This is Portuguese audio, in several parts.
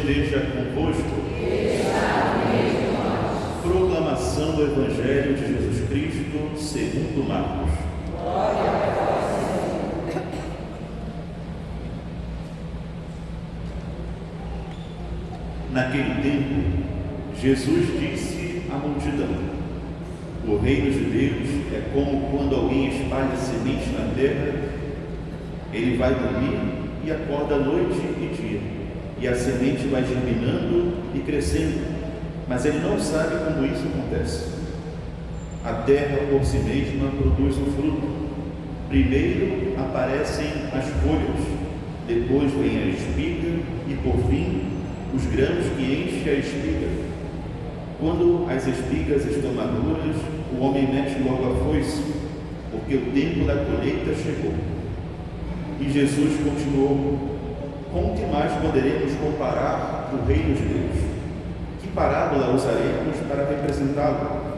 esteja convosco. Proclamação do Evangelho de Jesus Cristo segundo Marcos. Glória a vós, Senhor. Naquele tempo, Jesus disse à multidão: o reino de Deus é como quando alguém espalha semente na terra. Ele vai dormir e acorda noite e dia, e a semente vai germinando e crescendo, mas ele não sabe como isso acontece. A terra por si mesma produz o fruto. Primeiro aparecem as folhas, depois vem a espiga e, por fim, os grãos que enchem a espiga. Quando as espigas estão maduras, o homem mete logo a foice, porque o tempo da colheita chegou. E Jesus continuou: com que mais poderemos comparar o reino de Deus? Que parábola usaremos para representá-lo?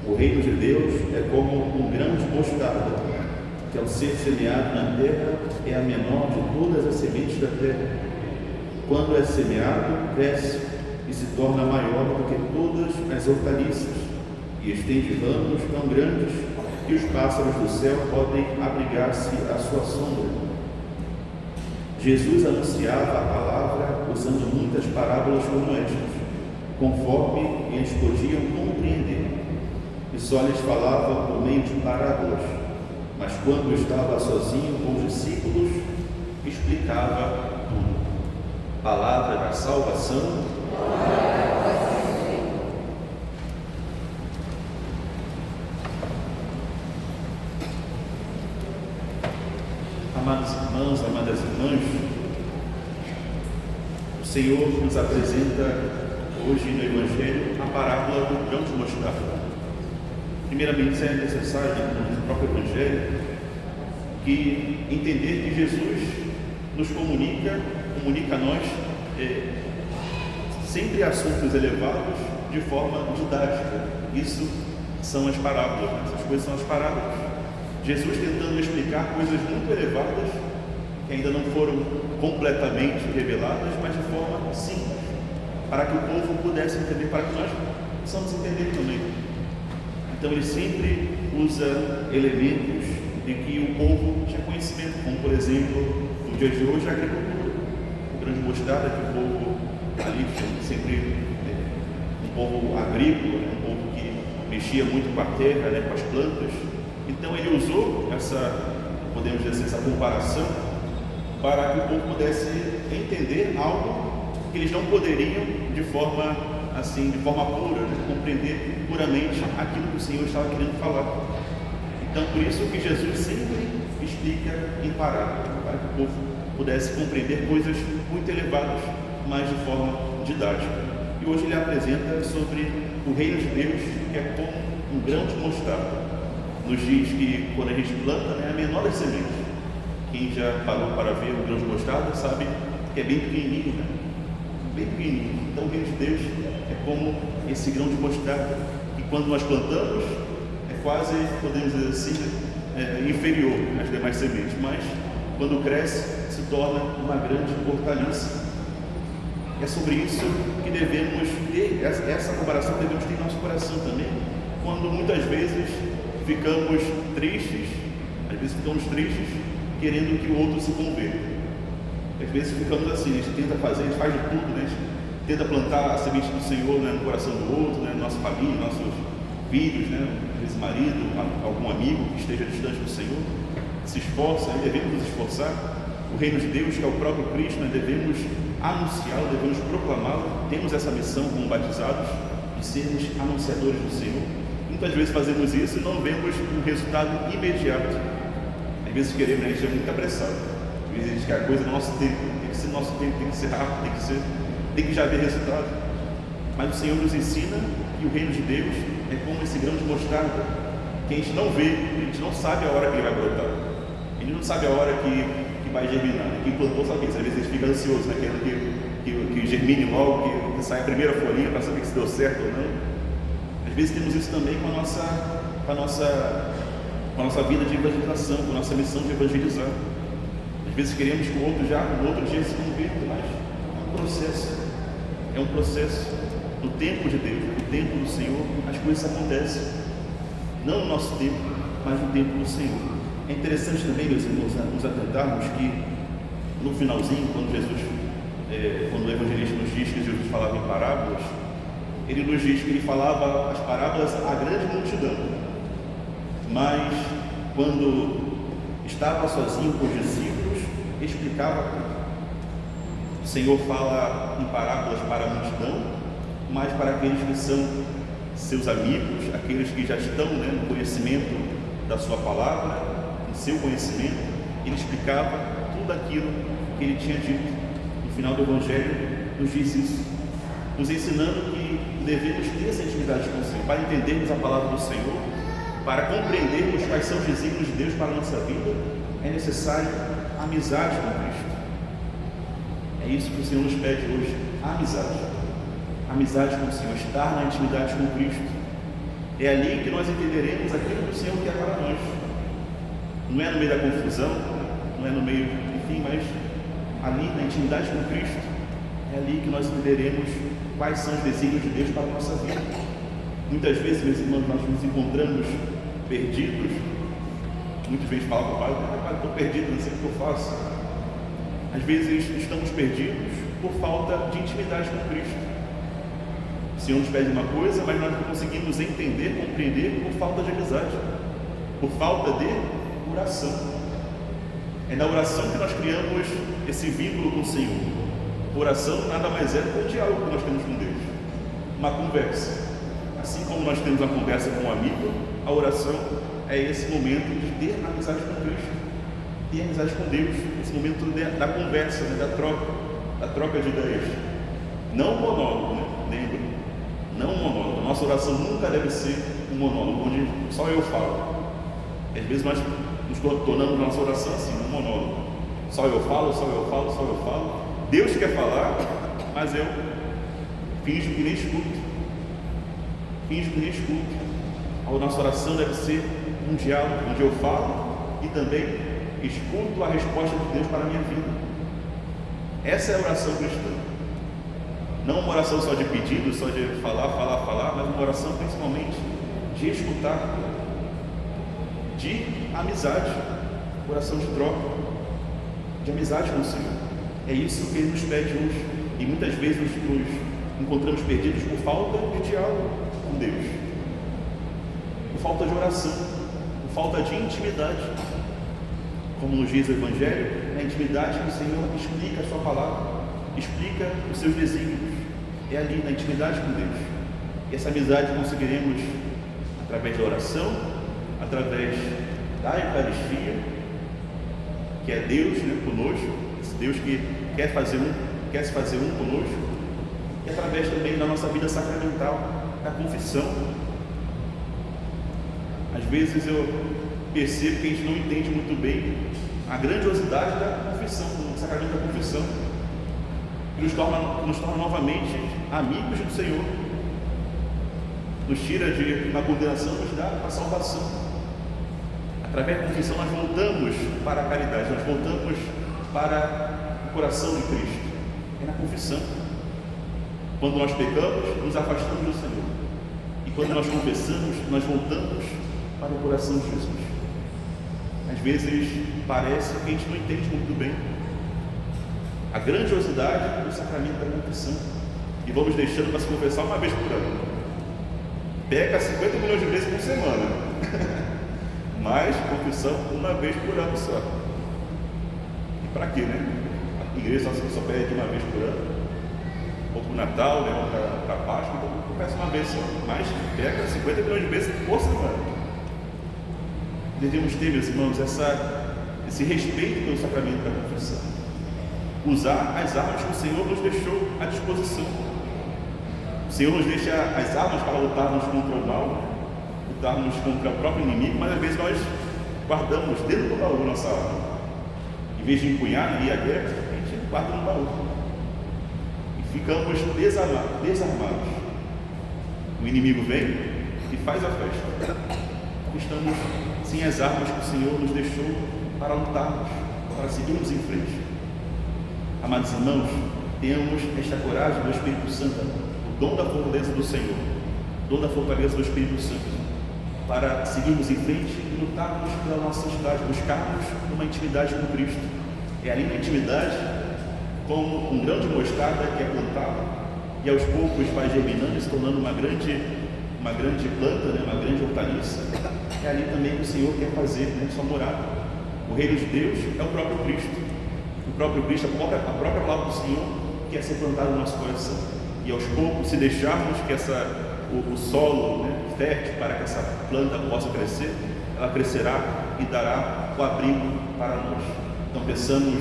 O reino de Deus é como um grão de mostarda, que ao ser semeado na terra é a menor de todas as sementes da terra. Quando é semeado, cresce e se torna maior do que todas as hortaliças, e estende ramos tão grandes que os pássaros do céu podem abrigar-se à sua sombra. Jesus anunciava a palavra usando muitas parábolas como estas, conforme eles podiam compreender, e só lhes falava por meio de parábolas, mas quando estava sozinho com os discípulos, explicava tudo. Palavra da salvação. Amados irmãos, amadas irmãs, o Senhor nos apresenta hoje no Evangelho a parábola do grão de mostarda. Primeiramente, é necessário, no próprio Evangelho, que entender que Jesus nos comunica a nós sempre assuntos elevados de forma didática. Isso são as parábolas, essas coisas são as parábolas. Jesus tentando explicar coisas muito elevadas que ainda não foram completamente reveladas, mas de forma simples, para que o povo pudesse entender, para que nós possamos entender também. Então ele sempre usa elementos de que o povo tinha conhecimento, como por exemplo, no dia de hoje, a agricultura. O grão de mostarda, que o povo ali sempre um povo agrícola, um povo que mexia muito com a terra, com as plantas. Então ele usou podemos dizer assim, essa comparação para que o povo pudesse entender algo que eles não poderiam de forma pura, compreender puramente aquilo que o Senhor estava querendo falar. Então por isso que Jesus sempre explica em parábola, para que o povo pudesse compreender coisas muito elevadas, mas de forma didática. E hoje ele apresenta sobre o reino de Deus, que é como um grão de mostarda. Nos diz que quando a gente planta, é a menor das sementes. Quem já parou para ver o grão de mostarda sabe que é bem pequenininho, bem pequenininho. Então o reino de Deus é como esse grão de mostarda, que quando nós plantamos é quase, podemos dizer assim, inferior às demais sementes, mas quando cresce se torna uma grande hortaliça. É sobre isso que devemos ter, essa comparação devemos ter em nosso coração também, quando muitas vezes ficamos tristes, querendo que o outro se converta. Às vezes ficamos assim, a gente tenta fazer, a gente faz de tudo, a gente tenta plantar a semente do Senhor no coração do outro, nossa família, nossos filhos, às vezes marido, algum amigo que esteja distante do Senhor, se esforça, e devemos nos esforçar. O reino de Deus, que é o próprio Cristo, devemos anunciá-lo, devemos proclamá-lo. Temos essa missão como batizados de sermos anunciadores do Senhor. Muitas vezes fazemos isso e não vemos um resultado imediato. Às vezes queremos, a gente é muito apressado. Às vezes a gente quer a coisa no nosso tempo, tem que ser nosso tempo, tem que ser rápido, tem que já ver resultado. Mas o Senhor nos ensina que o reino de Deus é como esse grão de mostarda, que a gente não vê, a gente não sabe a hora que ele vai brotar, a gente não sabe a hora que vai germinar. Quem plantou sabe isso, às vezes a gente fica ansioso, querendo que germine logo, que saia a primeira folhinha para saber se deu certo ou não. Às vezes temos isso também com a nossa vida de evangelização, com a nossa missão de evangelizar. Às vezes queremos que o outro já no outro dia se converta, mas não processo. É um processo. No tempo de Deus, no tempo do Senhor, as coisas acontecem. Não no nosso tempo, mas no tempo do Senhor. É interessante também, meus irmãos, nos atentarmos que no finalzinho, quando quando o evangelista nos diz que Jesus falava em parábolas, ele nos diz que ele falava as parábolas à grande multidão, mas quando estava sozinho com os discípulos, explicava tudo. O Senhor fala em parábolas para a multidão, mas para aqueles que são seus amigos, aqueles que já estão no conhecimento da sua palavra, no seu conhecimento, ele explicava tudo aquilo que ele tinha dito. No final do Evangelho nos diz isso, nos ensinando que devemos ter essa intimidade com o Senhor, para entendermos a palavra do Senhor, para compreendermos quais são os desígnios de Deus para a nossa vida, é necessário amizade com Cristo. É isso que o Senhor nos pede hoje, a amizade. Amizade com o Senhor, estar na intimidade com Cristo. É ali que nós entenderemos aquilo que o Senhor quer para nós. Não é no meio da confusão, não é no meio, enfim, mas ali na intimidade com Cristo, é ali que nós entenderemos quais são os desígnios de Deus para a nossa vida. Muitas vezes, meus irmãos, nós nos encontramos perdidos. Muitas vezes falam com o pai, estou perdido, não sei o que eu faço. Às vezes estamos perdidos por falta de intimidade com Cristo. O Senhor nos pede uma coisa, mas nós não conseguimos entender, compreender por falta de amizade, por falta de oração. É na oração que nós criamos esse vínculo com o Senhor. Oração nada mais é do que o diálogo que nós temos com Deus, uma conversa. Assim como nós temos uma conversa com um amigo, a oração é esse momento de ter amizade com Cristo, ter amizade com Deus, esse momento da conversa, da troca de ideias. Não um monólogo, lembre, não um monólogo. Nossa oração nunca deve ser um monólogo, onde só eu falo. Às vezes nós nos tornamos nossa oração assim, um monólogo. Só eu falo, só eu falo, só eu falo. Deus quer falar, mas eu finjo que nem escuto. Finjo que nem escuto. A nossa oração deve ser um diálogo, onde eu falo e também escuto a resposta de Deus para a minha vida. Essa é a oração cristã. Não uma oração só de pedido, só de falar, mas uma oração principalmente de escutar, de amizade, oração de troca, de amizade com o Senhor. É isso que Ele nos pede hoje. E muitas vezes nos encontramos perdidos por falta de diálogo com Deus, por falta de oração, por falta de intimidade. Como nos diz o Evangelho, na intimidade que o Senhor explica a sua palavra, explica os seus desígnios. É ali na intimidade com Deus. E essa amizade conseguiremos através da oração, através da Eucaristia, que é Deus conosco, esse Deus que quer se fazer um conosco, e através também da nossa vida sacramental, da confissão. Às vezes eu percebo que a gente não entende muito bem a grandiosidade da confissão, do sacramento da confissão, que nos torna novamente amigos do Senhor, nos tira de uma condenação, nos dá a salvação. Através da confissão nós voltamos para a caridade, nós voltamos para o coração de Cristo. É na confissão. Quando nós pecamos, nos afastamos do Senhor, e quando nós confessamos, nós voltamos para o coração de Jesus. Às vezes parece que a gente não entende muito bem a grandiosidade do sacramento da confissão, e vamos deixando para se confessar uma vez por ano. Peca 50 milhões de vezes por semana, mas confissão uma vez por ano só. E para quê, A igreja só pede uma vez por ano, ou para o Natal, ou para a Páscoa, então confessa uma vez só, mas peca 50 milhões de vezes por semana. Devemos ter, meus irmãos, esse respeito pelo sacramento da confissão, usar as armas que o Senhor nos deixou à disposição. O Senhor nos deixa as armas para lutarmos contra o mal, lutarmos contra o próprio inimigo, mas às vezes nós guardamos dentro do baú nossa arma. Em vez de empunhar e ir à guerra, a gente guarda no baú e ficamos desarmados. O inimigo vem e faz a festa. Estamos sem as armas que o Senhor nos deixou para lutarmos, para seguirmos em frente. Amados irmãos, Temos esta coragem do Espírito Santo, o dom da fortaleza do Senhor, o dom da fortaleza do Espírito Santo, para seguirmos em frente e lutarmos pela nossa santidade, buscarmos uma intimidade com Cristo. É ali na intimidade, como um grão de mostarda que é plantado e aos poucos vai germinando e se tornando uma grande planta, né? Uma grande hortaliça. É ali também que o Senhor quer fazer, né? Sua morada. O reino de Deus é o próprio Cristo. O próprio Cristo, a própria palavra do Senhor quer ser plantada no nosso coração. E aos poucos, se deixarmos que o solo, né, fértil para que essa planta possa crescer, ela crescerá e dará o abrigo para nós. Então peçamos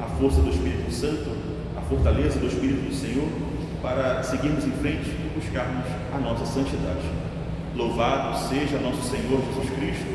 a força do Espírito Santo, a fortaleza do Espírito do Senhor, para seguirmos em frente e buscarmos a nossa santidade. Louvado seja nosso Senhor Jesus Cristo.